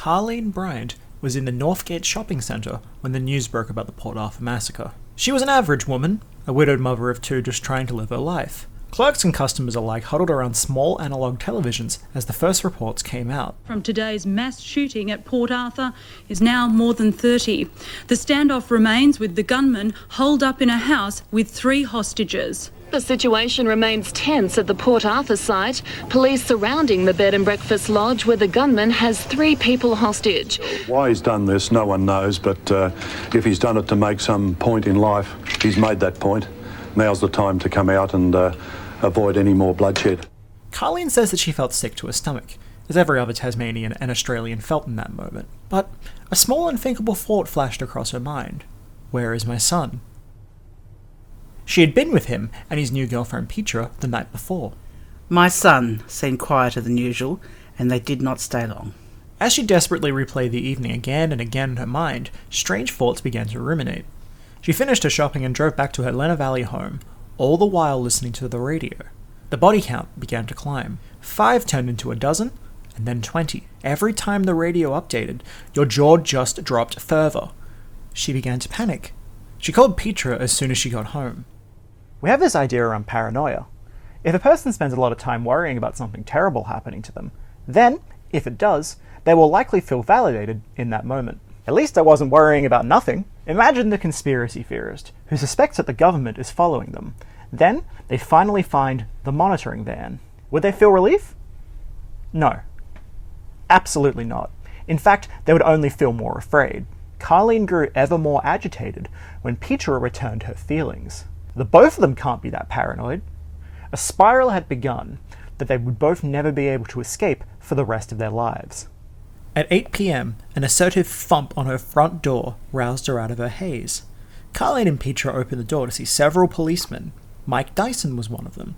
Carleen Bryant was in the Northgate shopping centre when the news broke about the Port Arthur massacre. She was an average woman, a widowed mother of two just trying to live her life. Clerks and customers alike huddled around small analogue televisions as the first reports came out. From today's mass shooting at Port Arthur is now more than 30. The standoff remains with the gunman holed up in a house with 3 hostages. The situation remains tense at the Port Arthur site. Police surrounding the bed and breakfast lodge where the gunman has 3 people hostage. Why he's done this, no one knows, but if he's done it to make some point in life, he's made that point. Now's the time to come out and avoid any more bloodshed. Carleen says that she felt sick to her stomach, as every other Tasmanian and Australian felt in that moment. But a small unthinkable thought flashed across her mind. Where is my son? She had been with him and his new girlfriend Petra the night before. My son seemed quieter than usual, and they did not stay long. As she desperately replayed the evening again and again in her mind, strange thoughts began to ruminate. She finished her shopping and drove back to her Lenna Valley home, all the while listening to the radio. The body count began to climb. 5 turned into a dozen, and then 20. Every time the radio updated, your jaw just dropped further. She began to panic. She called Petra as soon as she got home. We have this idea around paranoia. If a person spends a lot of time worrying about something terrible happening to them, then, if it does, they will likely feel validated in that moment. At least I wasn't worrying about nothing. Imagine the conspiracy theorist who suspects that the government is following them. Then, they finally find the monitoring van. Would they feel relief? No. Absolutely not. In fact, they would only feel more afraid. Carleen grew ever more agitated when Petra returned her feelings. The both of them can't be that paranoid. A spiral had begun that they would both never be able to escape for the rest of their lives. At 8 p.m, an assertive thump on her front door roused her out of her haze. Carleen and Petra opened the door to see several policemen. Mike Dyson was one of them.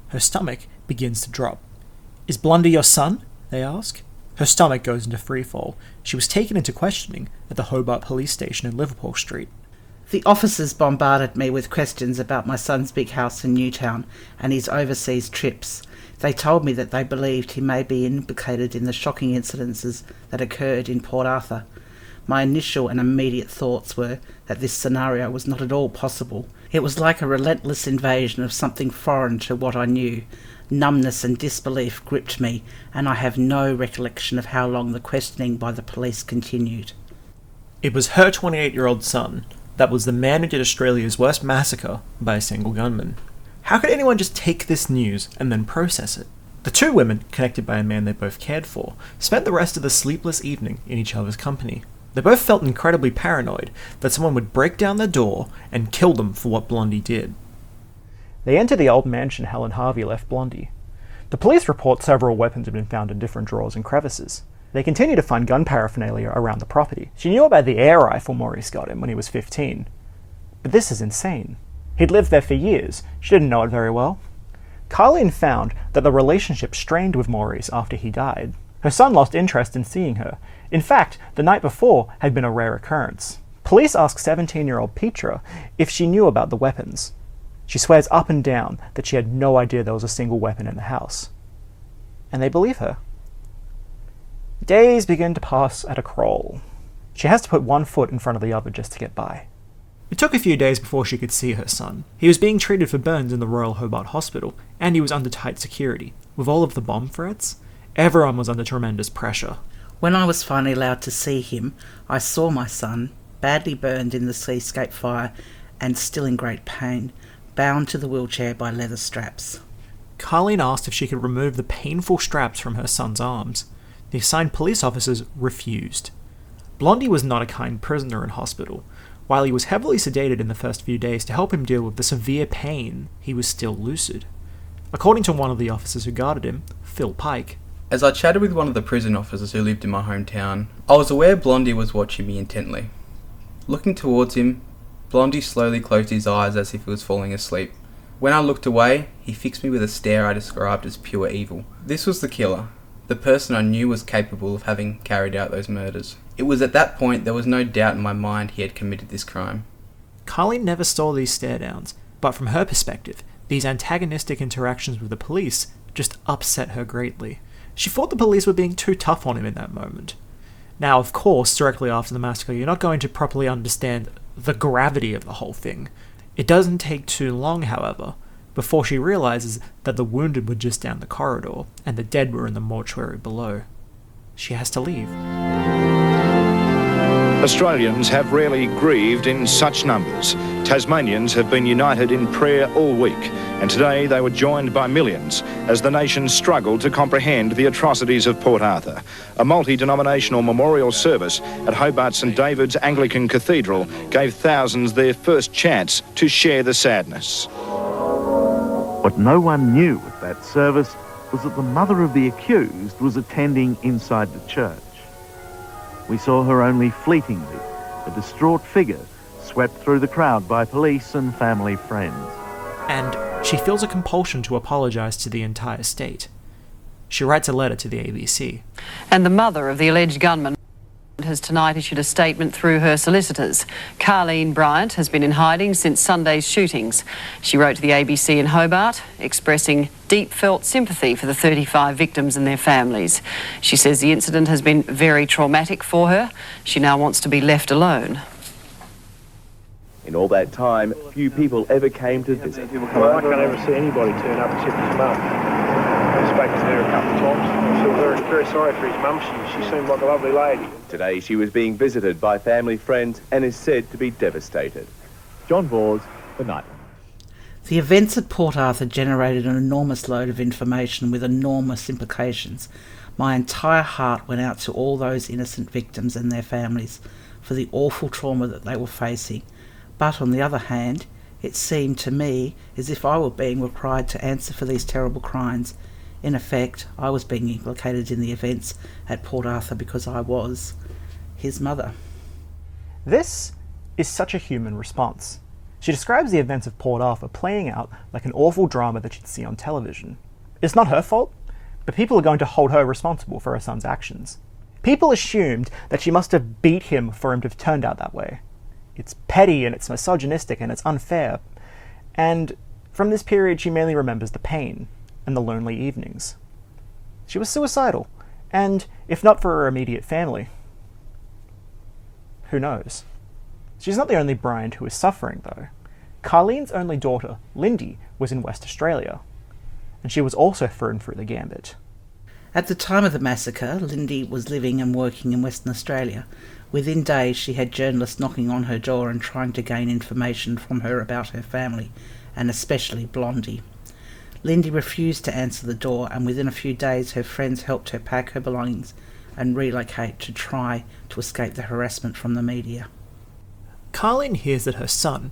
Her stomach begins to drop. "Is Blondie your son?" they ask. Her stomach goes into freefall. She was taken into questioning at the Hobart police station in Liverpool Street. The officers bombarded me with questions about my son's big house in Newtown and his overseas trips. They told me that they believed he may be implicated in the shocking incidences that occurred in Port Arthur. My initial and immediate thoughts were that this scenario was not at all possible. It was like a relentless invasion of something foreign to what I knew. Numbness and disbelief gripped me, and I have no recollection of how long the questioning by the police continued. It was her 28-year-old son that was the man who did Australia's worst massacre by a single gunman. How could anyone just take this news and then process it? The 2 women, connected by a man they both cared for, spent the rest of the sleepless evening in each other's company. They both felt incredibly paranoid that someone would break down their door and kill them for what Blondie did. They entered the old mansion Helen Harvey left Blondie. The police report several weapons had been found in different drawers and crevices. They continue to find gun paraphernalia around the property. She knew about the air rifle Maurice got him when he was 15. But this is insane. He'd lived there for years. She didn't know it very well. Carleen found that the relationship strained with Maurice after he died. Her son lost interest in seeing her. In fact, the night before had been a rare occurrence. Police asked 17-year-old Petra if she knew about the weapons. She swears up and down that she had no idea there was a single weapon in the house. And they believe her. Days begin to pass at a crawl. She has to put one foot in front of the other just to get by. It took a few days before she could see her son. He was being treated for burns in the Royal Hobart Hospital, and he was under tight security. With all of the bomb threats, everyone was under tremendous pressure. When I was finally allowed to see him, I saw my son, badly burned in the seascape fire and still in great pain, bound to the wheelchair by leather straps. Carleen asked if she could remove the painful straps from her son's arms. The assigned police officers refused. Blondie was not a kind prisoner in hospital. While he was heavily sedated in the first few days to help him deal with the severe pain, he was still lucid. According to one of the officers who guarded him, Phil Pike, "As I chatted with one of the prison officers who lived in my hometown, I was aware Blondie was watching me intently. Looking towards him, Blondie slowly closed his eyes as if he was falling asleep. When I looked away, he fixed me with a stare I described as pure evil. This was the killer, the person I knew was capable of having carried out those murders. It was at that point there was no doubt in my mind he had committed this crime." Carleen never saw these stare-downs, but from her perspective, these antagonistic interactions with the police just upset her greatly. She thought the police were being too tough on him in that moment. Now, of course, directly after the massacre, you're not going to properly understand the gravity of the whole thing. It doesn't take too long, however, before she realizes that the wounded were just down the corridor, and the dead were in the mortuary below. She has to leave. Australians have rarely grieved in such numbers. Tasmanians have been united in prayer all week, and today they were joined by millions as the nation struggled to comprehend the atrocities of Port Arthur. A multi-denominational memorial service at Hobart St David's Anglican Cathedral gave thousands their first chance to share the sadness. What no one knew at that service was that the mother of the accused was attending inside the church. We saw her only fleetingly, a distraught figure swept through the crowd by police and family friends. And she feels a compulsion to apologise to the entire state. She writes a letter to the ABC. And the mother of the alleged gunman has tonight issued a statement through her solicitors. Carleen Bryant has been in hiding since Sunday's shootings. She wrote to the ABC in Hobart, expressing deep felt sympathy for the 35 victims and their families. She says the incident has been very traumatic for her. She now wants to be left alone. In all that time, few people ever came to visit. Well, I can't ever see anybody turn up except his mum. I've spoken to her a couple of times. I feel very, very sorry for his mum. She seemed like a lovely lady. Today she was being visited by family friends and is said to be devastated. John Bors, The Night. The events at Port Arthur generated an enormous load of information with enormous implications. My entire heart went out to all those innocent victims and their families for the awful trauma that they were facing. But on the other hand, it seemed to me as if I were being required to answer for these terrible crimes. In effect, I was being implicated in the events at Port Arthur because I was his mother. This is such a human response. She describes the events of Port Arthur playing out like an awful drama that she'd see on television. It's not her fault, but people are going to hold her responsible for her son's actions. People assumed that she must have beat him for him to have turned out that way. It's petty and it's misogynistic and it's unfair. And from this period, she mainly remembers the pain and the lonely evenings. She was suicidal, and if not for her immediate family, who knows? She's not the only Bryant who is suffering, though. Carleen's only daughter, Lindy, was in West Australia, and she was also thrown through the gambit. At the time of the massacre, Lindy was living and working in Western Australia. Within days, she had journalists knocking on her door and trying to gain information from her about her family, and especially Blondie. Lindy refused to answer the door, and within a few days her friends helped her pack her belongings and relocate to try to escape the harassment from the media. Carleen hears that her son,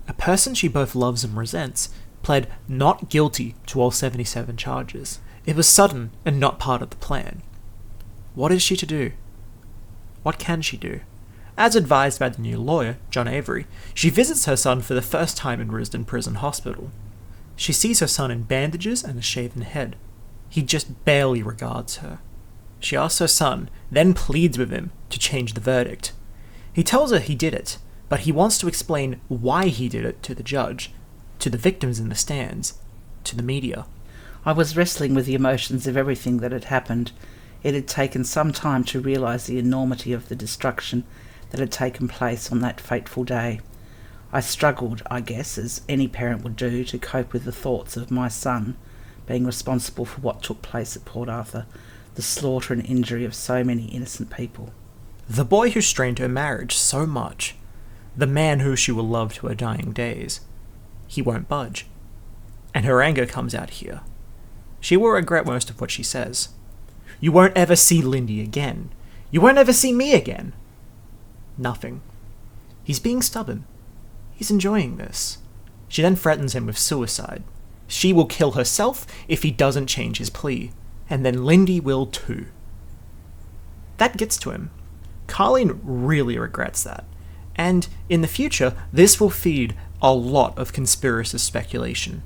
a person she both loves and resents, pled not guilty to all 77 charges. It was sudden and not part of the plan. What is she to do? What can she do? As advised by the new lawyer, John Avery, she visits her son for the first time in Risdon Prison Hospital. She sees her son in bandages and a shaven head. He just barely regards her. She asks her son, then pleads with him to change the verdict. He tells her he did it, but he wants to explain why he did it to the judge, to the victims in the stands, to the media. I was wrestling with the emotions of everything that had happened. It had taken some time to realise the enormity of the destruction that had taken place on that fateful day. I struggled, I guess, as any parent would do, to cope with the thoughts of my son being responsible for what took place at Port Arthur, the slaughter and injury of so many innocent people. The boy who strained her marriage so much, the man who she will love to her dying days, he won't budge. And her anger comes out here. She will regret most of what she says. You won't ever see Lindy again. You won't ever see me again. Nothing. He's being stubborn. He's enjoying this. She then threatens him with suicide. She will kill herself if he doesn't change his plea, and then Lindy will too. That gets to him. Carleen really regrets that, and in the future, this will feed a lot of conspiracist speculation.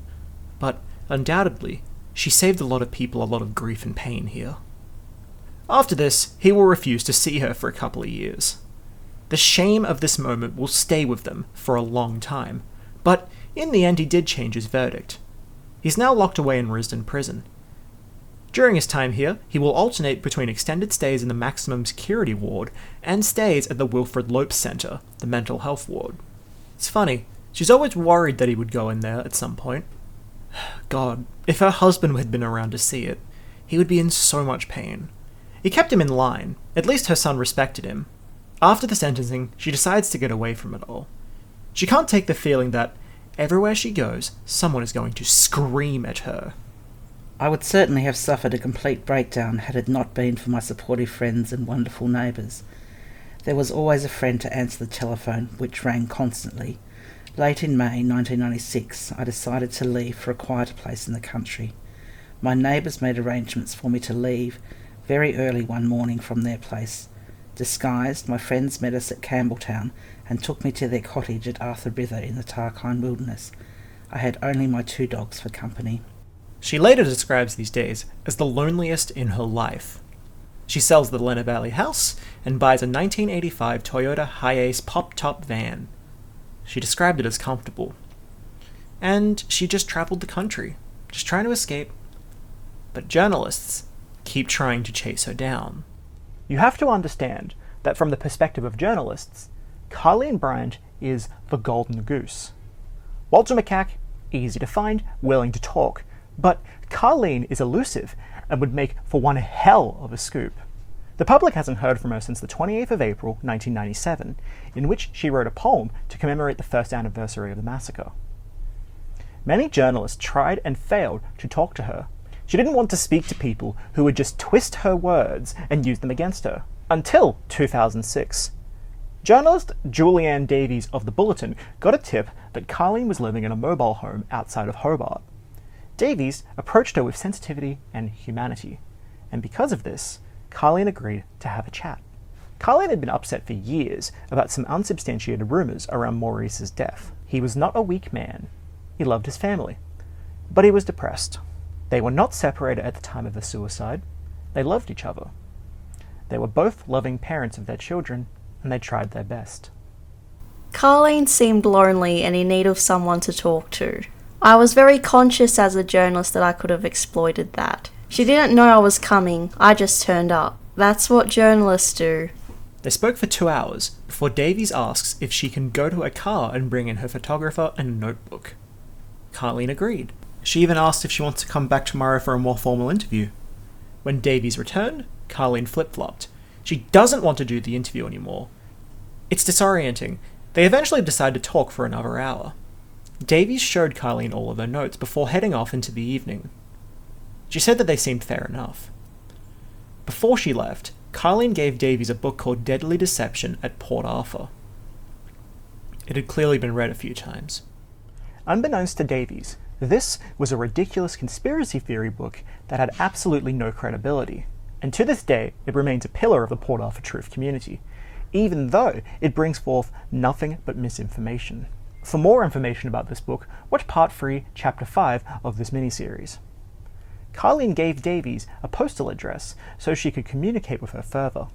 But undoubtedly, she saved a lot of people a lot of grief and pain here. After this, he will refuse to see her for a couple of years. The shame of this moment will stay with them for a long time, but in the end he did change his verdict. He's now locked away in Risdon Prison. During his time here, he will alternate between extended stays in the maximum security ward and stays at the Wilfred Lopes Centre, the mental health ward. It's funny, she's always worried that he would go in there at some point. God, if her husband had been around to see it, he would be in so much pain. He kept him in line. At least her son respected him. After the sentencing, she decides to get away from it all. She can't take the feeling that everywhere she goes, someone is going to scream at her. I would certainly have suffered a complete breakdown had it not been for my supportive friends and wonderful neighbours. There was always a friend to answer the telephone, which rang constantly. Late in May 1996, I decided to leave for a quieter place in the country. My neighbours made arrangements for me to leave very early one morning from their place. Disguised, my friends met us at Campbelltown and took me to their cottage at Arthur River in the Tarkine Wilderness. I had only my 2 dogs for company. She later describes these days as the loneliest in her life. She sells the Lenna Valley house and buys a 1985 Toyota Hiace pop-top van. She described it as comfortable. And she just travelled the country, just trying to escape. But journalists keep trying to chase her down. You have to understand that from the perspective of journalists, Carleen Bryant is the golden goose. Walter Macaque, easy to find, willing to talk, but Carleen is elusive and would make for one hell of a scoop. The public hasn't heard from her since the 28th of April 1997, in which she wrote a poem to commemorate the first anniversary of the massacre. Many journalists tried and failed to talk to her. She didn't want to speak to people who would just twist her words and use them against her. Until 2006. Journalist Julianne Davies of The Bulletin got a tip that Carleen was living in a mobile home outside of Hobart. Davies approached her with sensitivity and humanity, and because of this, Carleen agreed to have a chat. Carleen had been upset for years about some unsubstantiated rumours around Maurice's death. He was not a weak man. He loved his family. But he was depressed. They were not separated at the time of the suicide. They loved each other. They were both loving parents of their children, and they tried their best. Carleen seemed lonely and in need of someone to talk to. I was very conscious as a journalist that I could have exploited that. She didn't know I was coming, I just turned up. That's what journalists do. They spoke for 2 hours before Davies asks if she can go to her car and bring in her photographer and a notebook. Carleen agreed. She even asked if she wants to come back tomorrow for a more formal interview. When Davies returned, Carleen flip-flopped. She doesn't want to do the interview anymore. It's disorienting. They eventually decide to talk for another hour. Davies showed Carleen all of her notes before heading off into the evening. She said that they seemed fair enough. Before she left, Carleen gave Davies a book called Deadly Deception at Port Arthur. It had clearly been read a few times. Unbeknownst to Davies, this was a ridiculous conspiracy theory book that had absolutely no credibility, and to this day it remains a pillar of the Port Arthur truth community, even though it brings forth nothing but misinformation. For more information about this book, watch Part 3, Chapter 5 of this miniseries. Carleen gave Davies a postal address so she could communicate with her further.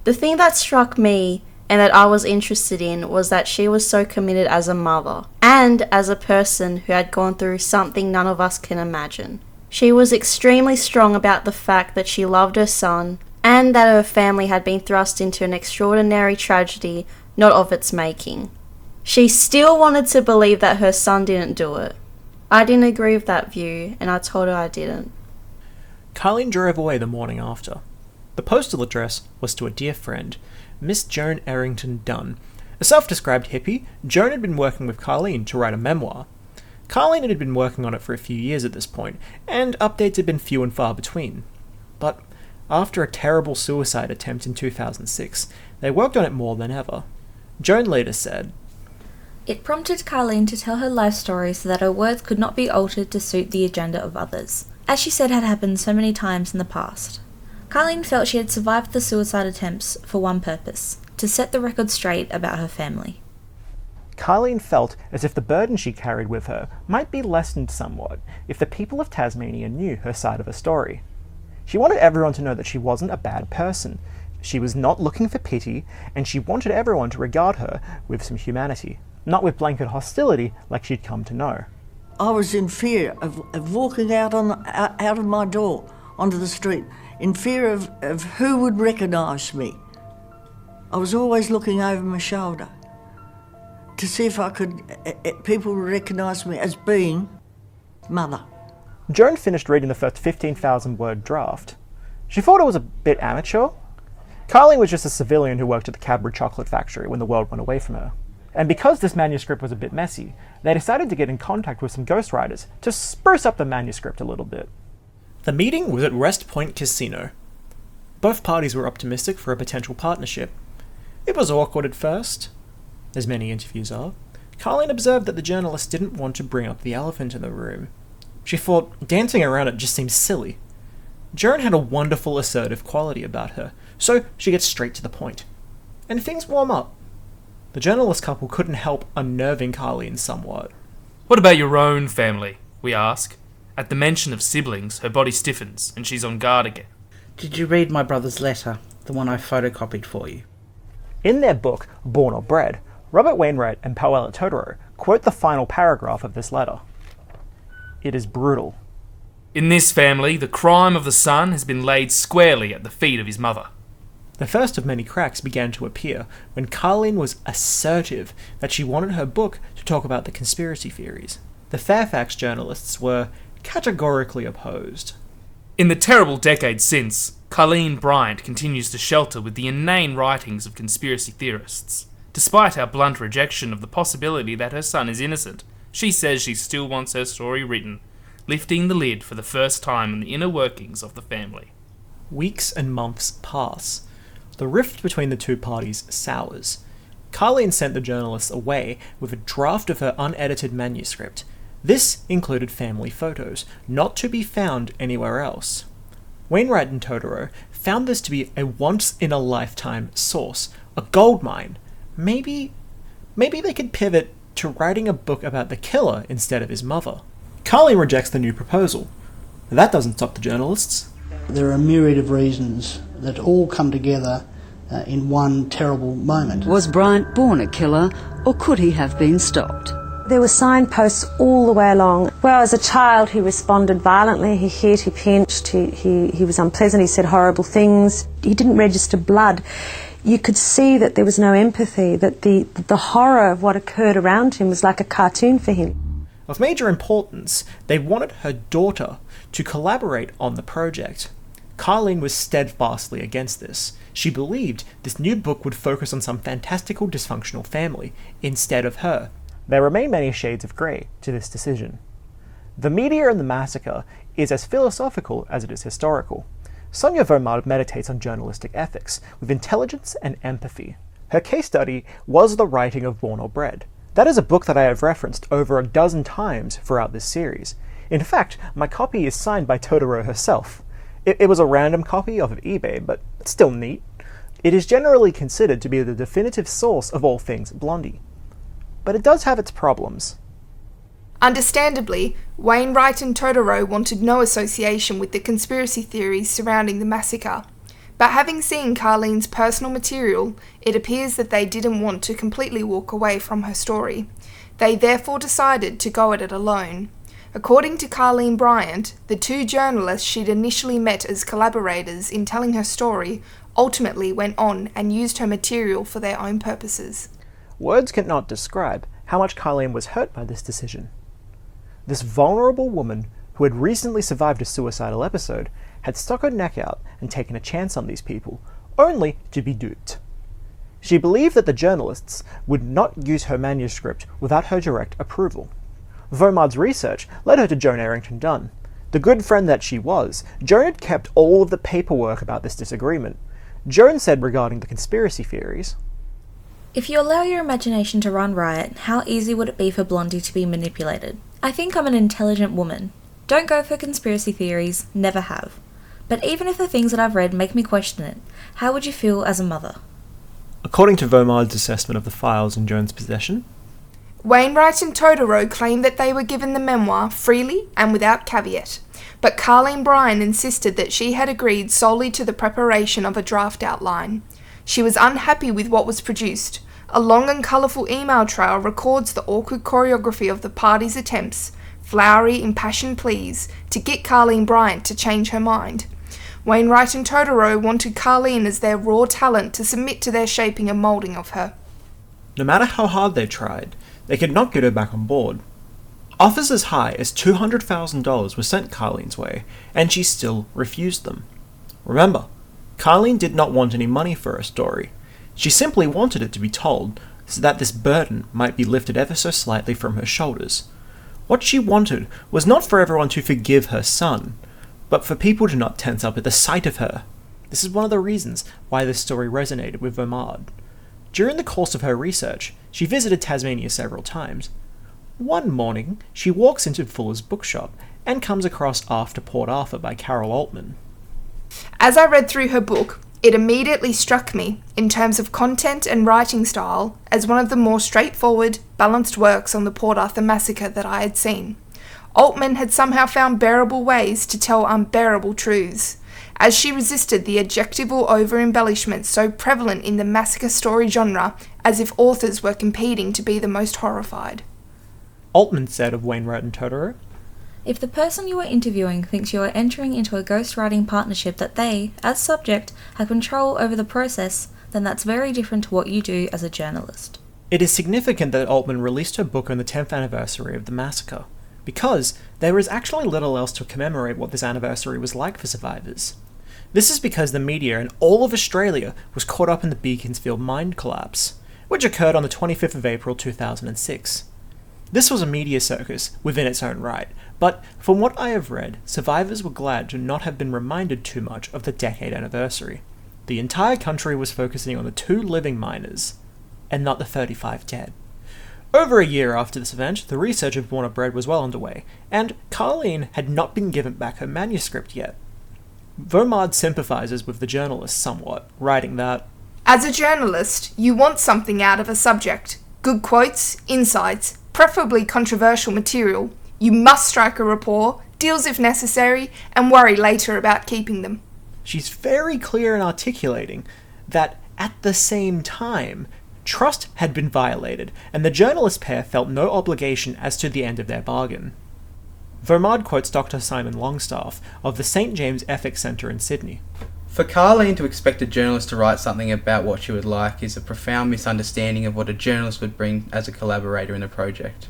The thing that struck me and that I was interested in was that she was so committed as a mother and as a person who had gone through something none of us can imagine. She was extremely strong about the fact that she loved her son and that her family had been thrust into an extraordinary tragedy not of its making. She still wanted to believe that her son didn't do it. I didn't agree with that view, and I told her I didn't. Carleen drove away the morning after. The postal address was to a dear friend, Miss Joan Errington Dunn. A self-described hippie, Joan had been working with Carleen to write a memoir. Carleen had been working on it for a few years at this point, and updates had been few and far between. But after a terrible suicide attempt in 2006, they worked on it more than ever. Joan later said, "It prompted Carleen to tell her life story so that her words could not be altered to suit the agenda of others, as she said had happened so many times in the past. Carleen felt she had survived the suicide attempts for one purpose, to set the record straight about her family." Carleen felt as if the burden she carried with her might be lessened somewhat if the people of Tasmania knew her side of the story. She wanted everyone to know that she wasn't a bad person. She was not looking for pity, and she wanted everyone to regard her with some humanity, not with blanket hostility like she'd come to know. I was in fear of walking out of my door onto the street in fear of who would recognise me. I was always looking over my shoulder to see if people would recognise me as being mother. Joan finished reading the first 15,000-word draft. She thought it was a bit amateur. Carleen was just a civilian who worked at the Cadbury chocolate factory when the world went away from her. And because this manuscript was a bit messy, they decided to get in contact with some ghostwriters to spruce up the manuscript a little bit. The meeting was at West Point Casino. Both parties were optimistic for a potential partnership. It was awkward at first, as many interviews are. Carleen observed that the journalist didn't want to bring up the elephant in the room. She thought dancing around it just seemed silly. Joan had a wonderful assertive quality about her, so she gets straight to the point. And things warm up. The journalist couple couldn't help unnerving Carleen somewhat. What about your own family? We ask. At the mention of siblings, her body stiffens, and she's on guard again. Did you read my brother's letter, the one I photocopied for you? In their book, Born or Bred, Robert Wainwright and Paolo Totaro quote the final paragraph of this letter. It is brutal. In this family, the crime of the son has been laid squarely at the feet of his mother. The first of many cracks began to appear when Carleen was assertive that she wanted her book to talk about the conspiracy theories. The Fairfax journalists were categorically opposed. In the terrible decades since, Carleen Bryant continues to shelter with the inane writings of conspiracy theorists. Despite our blunt rejection of the possibility that her son is innocent, she says she still wants her story written, lifting the lid for the first time on the inner workings of the family. Weeks and months pass. The rift between the two parties sours. Carleen sent the journalists away with a draft of her unedited manuscript. This included family photos, not to be found anywhere else. Wainwright and Totaro found this to be a once-in-a-lifetime source, a goldmine. Maybe they could pivot to writing a book about the killer instead of his mother. Carleen rejects the new proposal. That doesn't stop the journalists. There are a myriad of reasons that all come together in one terrible moment. Was Bryant born a killer, or could he have been stopped? There were signposts all the way along. Well, as a child, he responded violently. He hit, he pinched, he was unpleasant, he said horrible things. He didn't register blood. You could see that there was no empathy, that the horror of what occurred around him was like a cartoon for him. Of major importance, they wanted her daughter to collaborate on the project. Carleen was steadfastly against this. She believed this new book would focus on some fantastical dysfunctional family instead of her. There remain many shades of grey to this decision. The media and the massacre is as philosophical as it is historical. Sonya Voumard meditates on journalistic ethics with intelligence and empathy. Her case study was the writing of Born or Bred. That is a book that I have referenced over a dozen times throughout this series. In fact, my copy is signed by Totaro herself. It was a random copy off of eBay, but it's still neat. It is generally considered to be the definitive source of all things Blondie. But it does have its problems. Understandably, Wainwright and Totaro wanted no association with the conspiracy theories surrounding the massacre. But having seen Carleen's personal material, it appears that they didn't want to completely walk away from her story. They therefore decided to go at it alone. According to Carleen Bryant, the two journalists she'd initially met as collaborators in telling her story ultimately went on and used her material for their own purposes. Words cannot describe how much Carleen was hurt by this decision. This vulnerable woman, who had recently survived a suicidal episode, had stuck her neck out and taken a chance on these people, only to be duped. She believed that the journalists would not use her manuscript without her direct approval. Voumard's research led her to Joan Errington Dunn. The good friend that she was, Joan had kept all of the paperwork about this disagreement. Joan said regarding the conspiracy theories, "If you allow your imagination to run riot, how easy would it be for Blondie to be manipulated? I think I'm an intelligent woman. Don't go for conspiracy theories, never have. But even if the things that I've read make me question it, how would you feel as a mother?" According to Voumard's assessment of the files in Joan's possession, Wainwright and Totaro claimed that they were given the memoir freely and without caveat, but Carleen Bryant insisted that she had agreed solely to the preparation of a draft outline. She was unhappy with what was produced. A long and colourful email trail records the awkward choreography of the parties' attempts, flowery, impassioned pleas to get Carleen Bryant to change her mind. Wainwright and Totaro wanted Carleen as their raw talent to submit to their shaping and moulding of her. No matter how hard they tried, they could not get her back on board. Offers as high as $200,000 were sent Carleen's way, and she still refused them. Remember, Carleen did not want any money for her story. She simply wanted it to be told, so that this burden might be lifted ever so slightly from her shoulders. What she wanted was not for everyone to forgive her son, but for people to not tense up at the sight of her. This is one of the reasons why this story resonated with Voumard. During the course of her research, she visited Tasmania several times. One morning, she walks into Fuller's bookshop and comes across After Port Arthur by Carol Altmann. As I read through her book, it immediately struck me, in terms of content and writing style, as one of the more straightforward, balanced works on the Port Arthur massacre that I had seen. Altmann had somehow found bearable ways to tell unbearable truths, as she resisted the adjectival over-embellishment so prevalent in the massacre story genre, as if authors were competing to be the most horrified. Altmann said of Wainwright and Totaro, "If the person you are interviewing thinks you are entering into a ghostwriting partnership that they, as subject, have control over the process, then that's very different to what you do as a journalist." It is significant that Altmann released her book on the 10th anniversary of the massacre, because there is actually little else to commemorate what this anniversary was like for survivors. This is because the media in all of Australia was caught up in the Beaconsfield mine collapse, which occurred on the 25th of April 2006. This was a media circus within its own right, but from what I have read, survivors were glad to not have been reminded too much of the decade anniversary. The entire country was focusing on the 2 living miners, and not the 35 dead. Over a year after this event, the research of Bred was well underway, and Carleen had not been given back her manuscript yet. Voumard sympathizes with the journalist somewhat, writing that, "As a journalist, you want something out of a subject. Good quotes, insights, preferably controversial material. You must strike a rapport, deals if necessary, and worry later about keeping them." She's very clear in articulating that at the same time, trust had been violated, and the journalist pair felt no obligation as to the end of their bargain. Voumard quotes Dr. Simon Longstaff of the St. James Ethics Centre in Sydney. For Carleen to expect a journalist to write something about what she would like is a profound misunderstanding of what a journalist would bring as a collaborator in a project.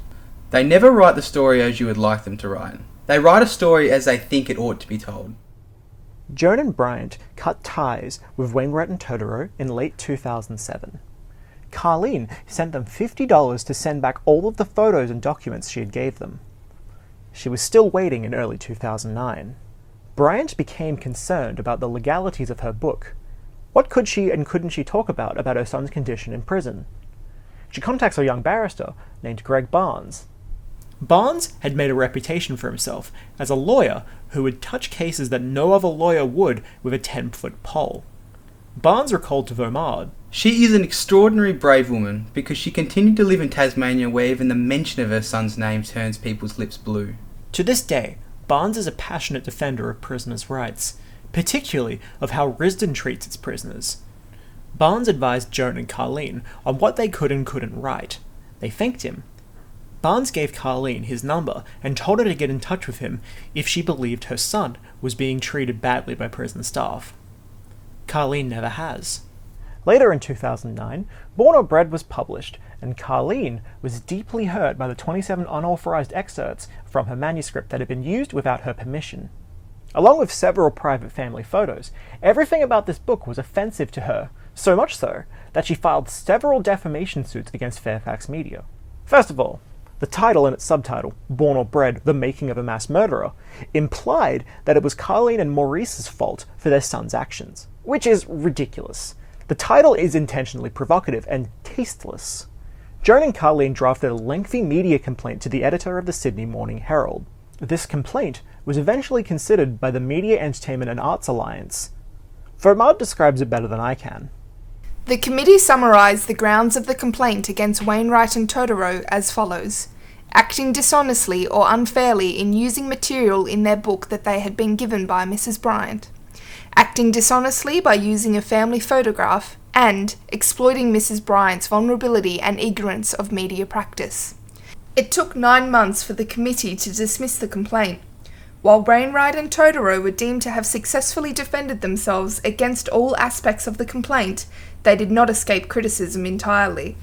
They never write the story as you would like them to write. They write a story as they think it ought to be told. Joan and Bryant cut ties with Wainwright and Totaro in late 2007. Carleen sent them $50 to send back all of the photos and documents she had gave them. She was still waiting in early 2009. Bryant became concerned about the legalities of her book. What could she and couldn't she talk about her son's condition in prison? She contacts a young barrister named Greg Barnes. Barnes had made a reputation for himself as a lawyer who would touch cases that no other lawyer would with a 10-foot pole. Barnes recalled to Voumard, "She is an extraordinary brave woman because she continued to live in Tasmania where even the mention of her son's name turns people's lips blue." To this day, Barnes is a passionate defender of prisoners' rights, particularly of how Risdon treats its prisoners. Barnes advised Joan and Carleen on what they could and couldn't write. They thanked him. Barnes gave Carleen his number and told her to get in touch with him if she believed her son was being treated badly by prison staff. Carleen never has. Later in 2009, Bred was published, and Carleen was deeply hurt by the 27 unauthorized excerpts from her manuscript that had been used without her permission. Along with several private family photos, everything about this book was offensive to her, so much so that she filed several defamation suits against Fairfax media. First of all, the title and its subtitle, Born or Bred, The Making of a Mass Murderer, implied that it was Carleen and Maurice's fault for their son's actions, which is ridiculous. The title is intentionally provocative and tasteless. Joan and Carleen drafted a lengthy media complaint to the editor of the Sydney Morning Herald. This complaint was eventually considered by the Media, Entertainment and Arts Alliance. Voumard describes it better than I can. The committee summarised the grounds of the complaint against Wainwright and Totaro as follows: acting dishonestly or unfairly in using material in their book that they had been given by Mrs. Bryant, acting dishonestly by using a family photograph, and exploiting Mrs. Bryant's vulnerability and ignorance of media practice. It took 9 months for the committee to dismiss the complaint. While Wainwright and Totaro were deemed to have successfully defended themselves against all aspects of the complaint, they did not escape criticism entirely.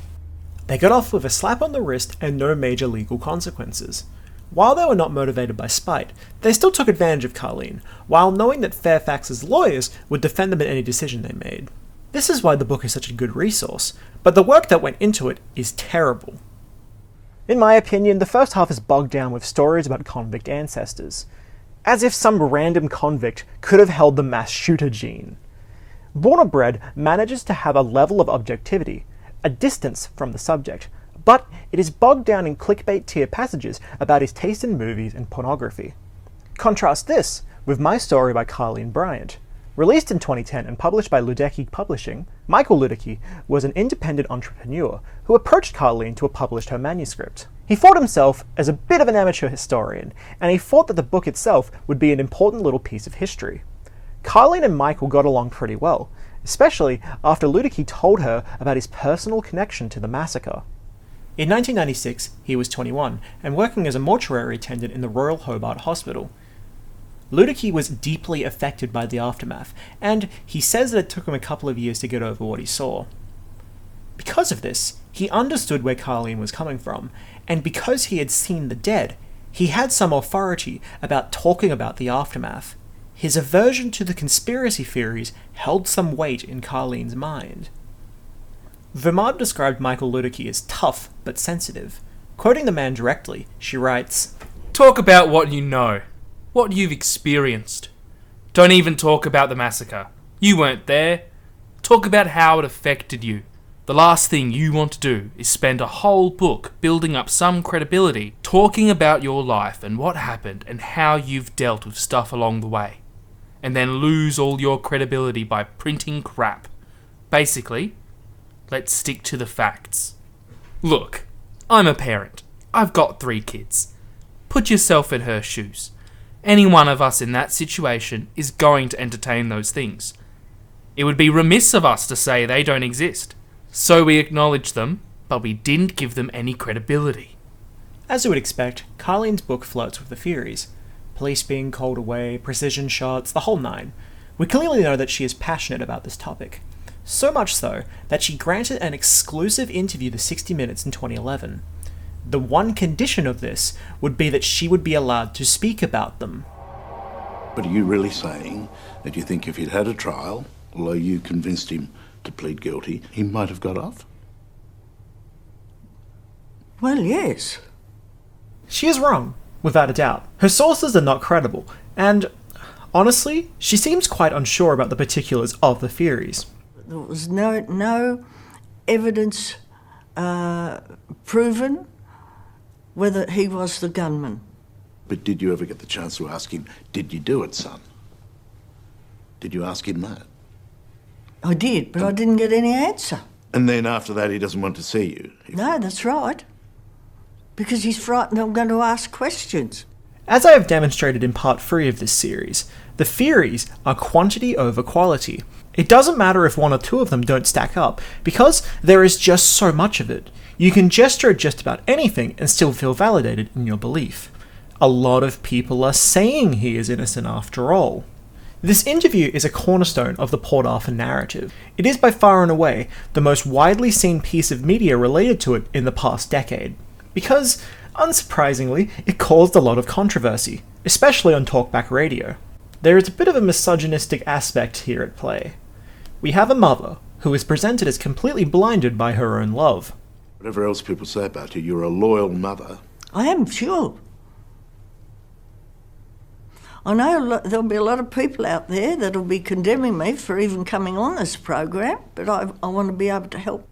They got off with a slap on the wrist and no major legal consequences. While they were not motivated by spite, they still took advantage of Carleen, while knowing that Fairfax's lawyers would defend them in any decision they made. This is why the book is such a good resource, but the work that went into it is terrible. In my opinion, the first half is bogged down with stories about convict ancestors, as if some random convict could have held the mass shooter gene. Born or Bred manages to have a level of objectivity, a distance from the subject, but it is bogged down in clickbait tier passages about his taste in movies and pornography. Contrast this with my story by Carleen Bryant. Released in 2010 and published by Luedecke Publishing, Michael Luedecke was an independent entrepreneur who approached Carleen to publish her manuscript. He thought himself as a bit of an amateur historian, and he thought that the book itself would be an important little piece of history. Carleen and Michael got along pretty well, especially after Luedecke told her about his personal connection to the massacre. In 1996, he was 21 and working as a mortuary attendant in the Royal Hobart Hospital. Luedecke was deeply affected by the aftermath, and he says that it took him a couple of years to get over what he saw. Because of this, he understood where Carleen was coming from, and because he had seen the dead, he had some authority about talking about the aftermath. His aversion to the conspiracy theories held some weight in Carleen's mind. Voumard described Michael Luedecke as tough but sensitive. Quoting the man directly, she writes, "Talk about what you know, what you've experienced. Don't even talk about the massacre. You weren't there. Talk about how it affected you. The last thing you want to do is spend a whole book building up some credibility, talking about your life and what happened and how you've dealt with stuff along the way, and then lose all your credibility by printing crap. Basically, let's stick to the facts. Look, I'm a parent. I've got 3 kids. Put yourself in her shoes. Any one of us in that situation is going to entertain those things. It would be remiss of us to say they don't exist. So we acknowledge them, but we didn't give them any credibility." As you would expect, Carleen's book flirts with the theories. Police being called away, precision shots, the whole nine. We clearly know that she is passionate about this topic. So much so that she granted an exclusive interview to 60 Minutes in 2011. The one condition of this would be that she would be allowed to speak about them. But are you really saying that you think if he'd had a trial, although you convinced him to plead guilty, he might have got off? Well, yes. She is wrong, without a doubt. Her sources are not credible, and honestly, she seems quite unsure about the particulars of the theories. There was no evidence proven whether he was the gunman. But did you ever get the chance to ask him, did you do it, son? Did you ask him that? I did, but I didn't get any answer. And then after that he doesn't want to see you? No, that's right. Because he's frightened I'm going to ask questions. As I have demonstrated in part 3 of this series, the theories are quantity over quality. It doesn't matter if 1 or 2 of them don't stack up, because there is just so much of it. You can gesture at just about anything and still feel validated in your belief. A lot of people are saying he is innocent after all. This interview is a cornerstone of the Port Arthur narrative. It is by far and away the most widely seen piece of media related to it in the past decade, because, unsurprisingly, it caused a lot of controversy, especially on talkback radio. There is a bit of a misogynistic aspect here at play. We have a mother who is presented as completely blinded by her own love. Whatever else people say about you, you're a loyal mother. I am sure. I know there'll be a lot of people out there that'll be condemning me for even coming on this program, but I want to be able to help.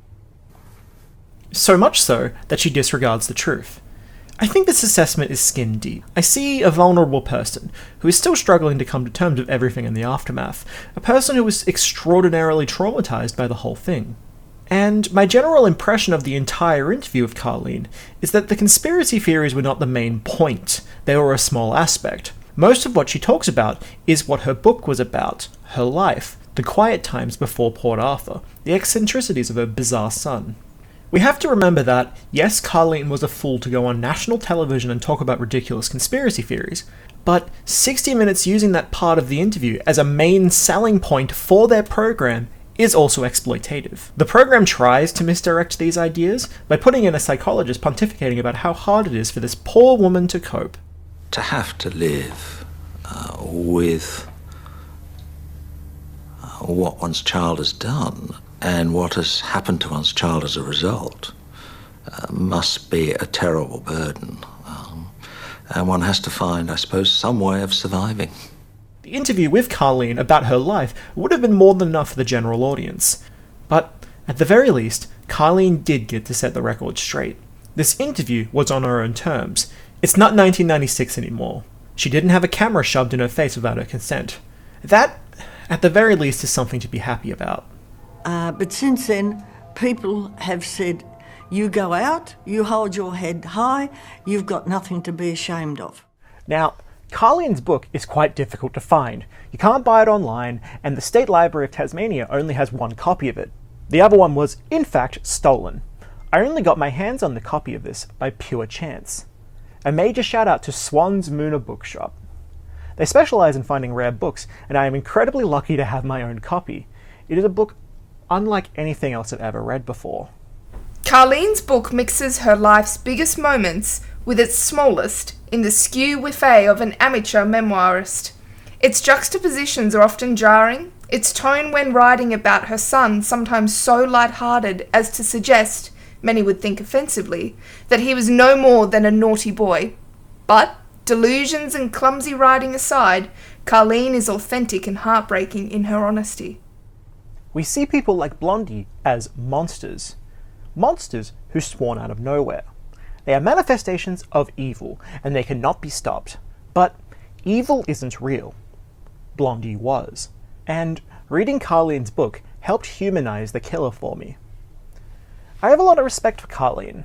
So much so that she disregards the truth. I think this assessment is skin deep. I see a vulnerable person who is still struggling to come to terms with everything in the aftermath, a person who was extraordinarily traumatized by the whole thing. And my general impression of the entire interview with Carleen is that the conspiracy theories were not the main point, they were a small aspect. Most of what she talks about is what her book was about, her life, the quiet times before Port Arthur, the eccentricities of her bizarre son. We have to remember that, yes, Carleen was a fool to go on national television and talk about ridiculous conspiracy theories, but 60 Minutes using that part of the interview as a main selling point for their program is also exploitative. The program tries to misdirect these ideas by putting in a psychologist pontificating about how hard it is for this poor woman to cope. To have to live with what one's child has done and what has happened to one's child as a result must be a terrible burden. And one has to find, I suppose, some way of surviving. The interview with Carleen about her life would have been more than enough for the general audience. But, at the very least, Carleen did get to set the record straight. This interview was on her own terms. It's not 1996 anymore. She didn't have a camera shoved in her face without her consent. That, at the very least, is something to be happy about. But since then, people have said, you go out, you hold your head high, you've got nothing to be ashamed of. Now, Carleen's book is quite difficult to find. You can't buy it online, and the State Library of Tasmania only has one copy of it. The other one was, in fact, stolen. I only got my hands on the copy of this by pure chance. A major shout out to Swan's Mooner Bookshop. They specialise in finding rare books, and I am incredibly lucky to have my own copy. It is a book unlike anything else I've ever read before. Carleen's book mixes her life's biggest moments with its smallest in the skew buffet of an amateur memoirist. Its juxtapositions are often jarring, its tone when writing about her son sometimes so light-hearted as to suggest, many would think offensively, that he was no more than a naughty boy. But, delusions and clumsy writing aside, Carleen is authentic and heartbreaking in her honesty. We see people like Blondie as monsters. Monsters who spawn out of nowhere. They are manifestations of evil, and they cannot be stopped. But evil isn't real. Blondie was. And reading Carleen's book helped humanize the killer for me. I have a lot of respect for Carleen.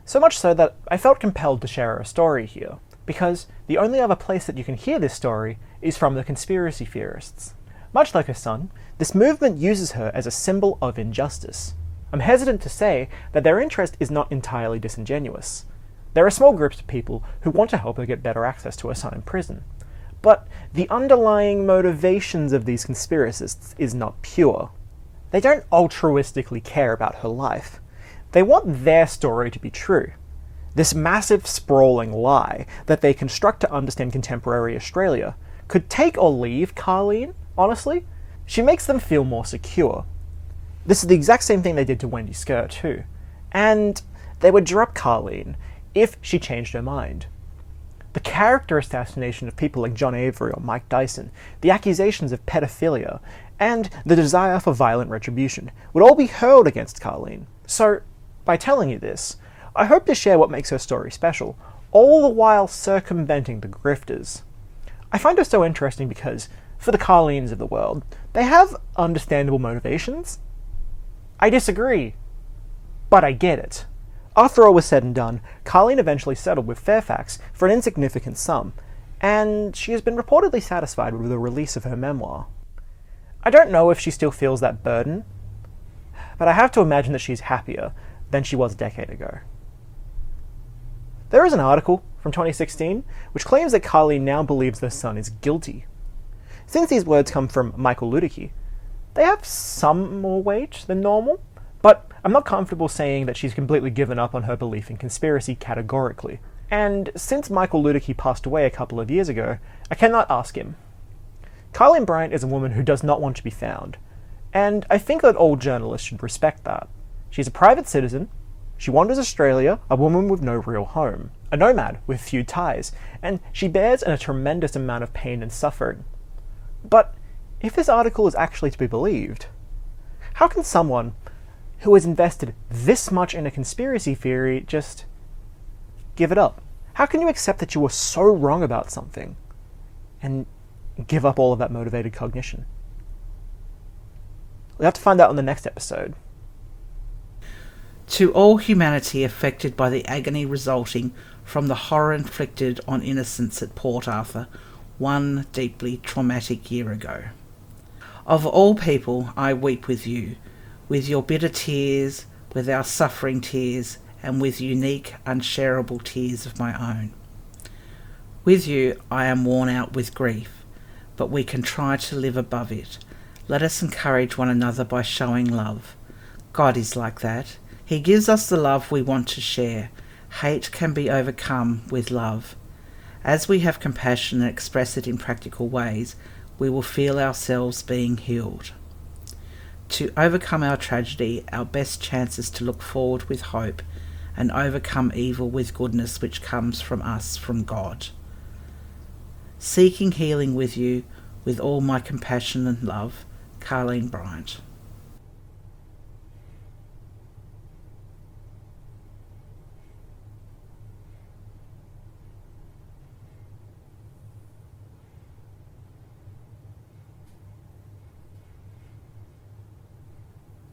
So much so that I felt compelled to share her story here, because the only other place that you can hear this story is from the conspiracy theorists. Much like her son, this movement uses her as a symbol of injustice. I'm hesitant to say that their interest is not entirely disingenuous. There are small groups of people who want to help her get better access to her son in prison. But the underlying motivations of these conspiracists is not pure. They don't altruistically care about her life. They want their story to be true. This massive, sprawling lie that they construct to understand contemporary Australia could take or leave Carleen, honestly. She makes them feel more secure. This is the exact same thing they did to Wendy Skerr too. And they would drop Carleen if she changed her mind. The character assassination of people like John Avery or Mike Dyson, the accusations of pedophilia, and the desire for violent retribution would all be hurled against Carleen. So, by telling you this, I hope to share what makes her story special, all the while circumventing the grifters. I find her so interesting because, for the Carleens of the world, they have understandable motivations. I disagree, but I get it. After all was said and done, Carleen eventually settled with Fairfax for an insignificant sum, and she has been reportedly satisfied with the release of her memoir. I don't know if she still feels that burden, but I have to imagine that she's happier than she was a decade ago. There is an article from 2016 which claims that Carleen now believes her son is guilty. Since these words come from Michael Ludicky, they have some more weight than normal, but I'm not comfortable saying that she's completely given up on her belief in conspiracy categorically. And since Michael Ludicky passed away a couple of years ago, I cannot ask him. Carleen Bryant is a woman who does not want to be found, and I think that all journalists should respect that. She's a private citizen, she wanders Australia, a woman with no real home, a nomad with few ties, and she bears a tremendous amount of pain and suffering. But if this article is actually to be believed, how can someone who has invested this much in a conspiracy theory just give it up? How can you accept that you were so wrong about something and give up all of that motivated cognition? We'll have to find out in the next episode. To all humanity affected by the agony resulting from the horror inflicted on innocents at Port Arthur one deeply traumatic year ago. Of all people, I weep with you, with your bitter tears, with our suffering tears and with unique, unshareable tears of my own. With you I am worn out with grief, but we can try to live above it. Let us encourage one another by showing love. God is like that. He gives us the love we want to share. Hate can be overcome with love. As we have compassion and express it in practical ways, we will feel ourselves being healed. To overcome our tragedy, our best chance is to look forward with hope and overcome evil with goodness which comes from us, from God. Seeking healing with you, with all my compassion and love, Carleen Bryant.